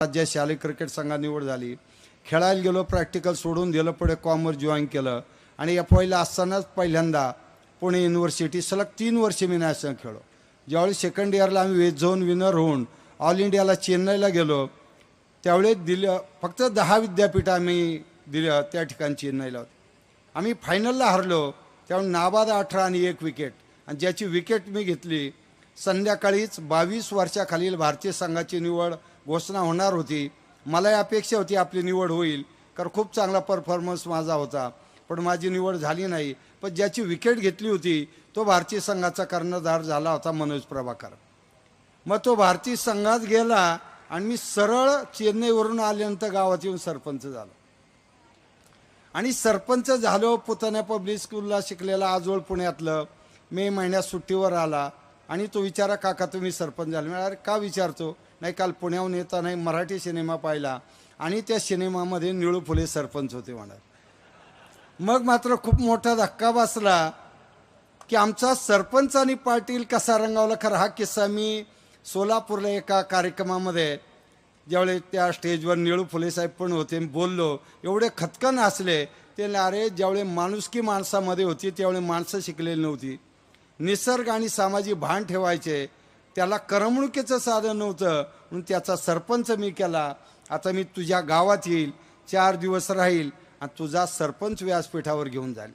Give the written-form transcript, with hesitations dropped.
राज्य शालेय क्रिकेट संघात निवड झाली. खेळायला गेलो, प्रॅक्टिकल सोडून दिलं, पुढे कॉमर्स जॉईन केलं आणि एफ वायला असतानाच पहिल्यांदा पुणे युनिव्हर्सिटी सलग 3 वर्षे मी नॅशनल खेळलो. ज्यावेळी सेकंड इयरला आम्ही वेस्ट झोन विनर होऊन ऑल इंडियाला चेन्नईला गेलो, त्यावेळेस दिलं फक्त 10 विद्यापीठ आम्ही दिलं त्या ठिकाणी चेन्नईला होते. आम्ही फायनलला हरलो, त्यावेळी नाबाद 18 आणि 1 विकेट, आणि ज्याची विकेट मी घेतली. संध्याकाळीच 22 वर्षाखालील भारतीय संघाची निवड घोषणा होणार होती. मला अपेक्षा होती आपली निवड होईल, कारण खूप चांगला परफॉर्मन्स माझा होता, पण माझी निवड झाली नाही. पण ज्याची विकेट घेतली होती तो भारतीय संघाचा कर्णधार झाला होता, मनोज प्रभाकर. मग तो भारतीय संघात गेला आणि मी सरळ चेन्नईवरून आल्यानंतर गावात येऊन सरपंच झालो. आणि सरपंच झालो पुतण्या पब्लिक स्कूलला शिकलेला, आजोळ पुण्यातलं. मे महिन्यात सुट्टीवर आला आणि तो विचारा, काका तुम्ही सरपंच झाले? मी अरे का विचारतो? नाही, काल पुण्याहून येताना मराठी सिनेमा पाहिला आणि त्या सिनेमामध्ये निळू फुले सरपंच होते म्हणा. मग मात्र खूप मोठा धक्का बसला की आमचा सरपंच आणि पाटील कसा रंगावला. खरं हा किस्सा मी सोलापूरला एका कार्यक्रमामध्ये ज्यावेळी त्या स्टेजवर निळू फुले साहेब पण होते, बोललो, एवढे खतकन हसले. ते अरे ज्यावेळी माणुसकी माणसामध्ये होती त्यावेळी माणसं शिकलेली नव्हती, निसर्ग आणि सामाजिक भान ठेवायचे, त्याला करमणुकीचं साधन नव्हतं, म्हणून त्याचा सरपंच मी केला. आता मी तुझ्या गावात येईल, 4 दिवस राहील आणि तुझा सरपंच व्यासपीठावर घेऊन जाईल.